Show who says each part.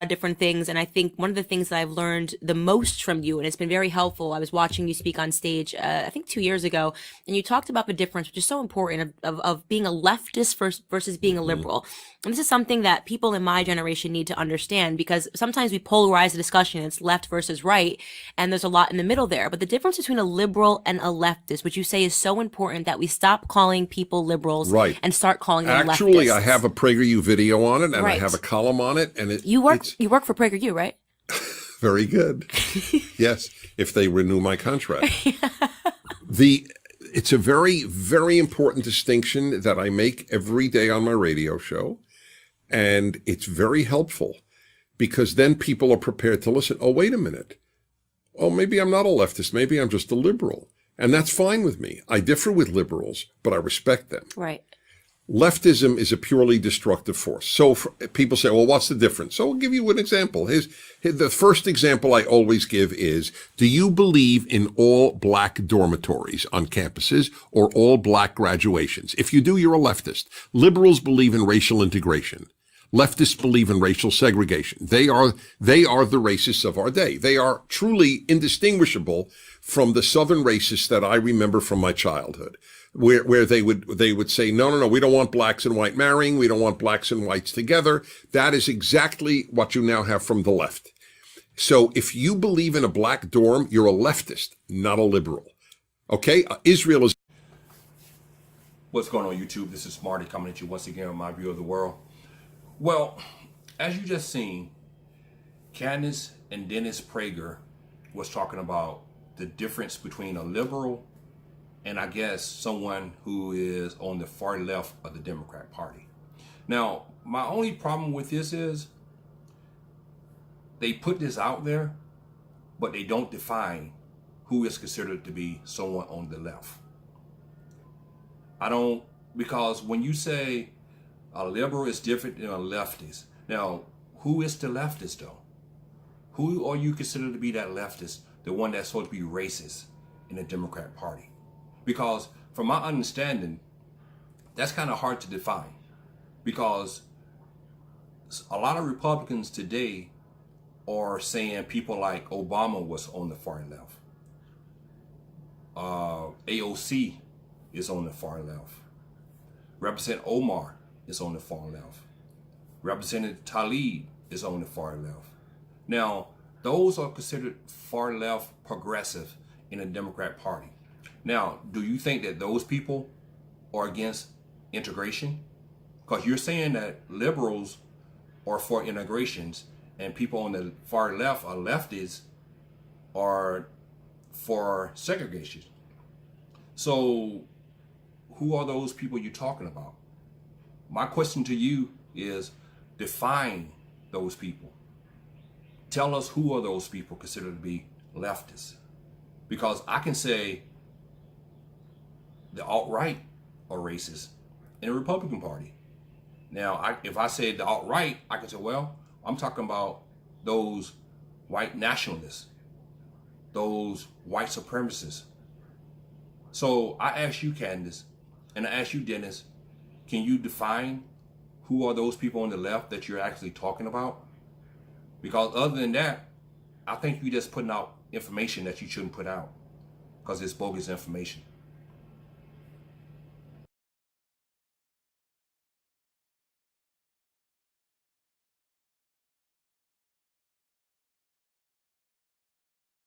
Speaker 1: different things. And I think one of the things that I've learned the most from you, and it's been very helpful. I was watching you speak on stage, I think 2 years ago, and you talked about the difference, which is so important, of being a leftist versus being a
Speaker 2: Hmm.
Speaker 1: liberal. And this is something that people in my generation need to understand, because sometimes we polarize the discussion. It's left versus right, and there's a lot in the middle there. But the difference between a liberal and a leftist, which you say is so important, that we stop calling people liberals
Speaker 2: Right.
Speaker 1: and start calling them
Speaker 2: Actually, I have
Speaker 1: leftists.
Speaker 2: a PragerU video on it, and I have a
Speaker 1: Right.
Speaker 2: column on it, and it's
Speaker 1: You work for PragerU, right?
Speaker 2: very good. Yes, if they renew my contract. The It's a very, very important distinction that I make every day on my radio show, and it's very helpful because then people are prepared to listen. Oh, wait a minute. Oh, maybe I'm not a leftist. Maybe I'm just a liberal. And that's fine with me. I differ with liberals, but I respect them.
Speaker 1: Right.
Speaker 2: Leftism is a purely destructive force. So people say, well, what's the difference? So I'll give you an example. The first example I always give is, do you believe in all black dormitories on campuses or all black graduations? If you do, you're a leftist. Liberals believe in racial integration. Leftists believe in racial segregation. They are the racists of our day. They are truly indistinguishable from the Southern racists that I remember from my childhood, where they would say, no, we don't want blacks and white marrying. We don't want blacks and whites together. That is exactly what you now have from the left. So if you believe in a black dorm, you're a leftist, not a liberal. Okay? Israel is.
Speaker 3: What's going on, YouTube? This is Marty coming at you once again with my view of the world. Well, as you just seen, Candace and Dennis Prager was talking about the difference between a liberal and I guess someone who is on the far left of the Democrat Party. Now, my only problem with this is they put this out there, but they don't define who is considered to be someone on the left. Because when you say a liberal is different than a leftist, now, who is the leftist though? Who are you considered to be that leftist, the one that's supposed to be racist in the Democrat Party? Because from my understanding, that's kind of hard to define, because a lot of Republicans today are saying people like Obama was on the far left. AOC is on the far left. Representative Omar is on the far left. Representative Tlaib is on the far left. Now, those are considered far left progressive in the Democrat Party. Now, do you think that those people are against integration? Because you're saying that liberals are for integrations and people on the far left, or leftists, are for segregation. So who are those people you're talking about? My question to you is, define those people. Tell us who are those people considered to be leftists. Because I can say the alt-right are racist in the Republican Party. Now, if I say the alt-right, I can say, well, I'm talking about those white nationalists, those white supremacists. So I ask you, Candace, and I ask you, Dennis, can you define who are those people on the left that you're actually talking about? Because other than that, I think you're just putting out information that you shouldn't put out, because it's bogus information.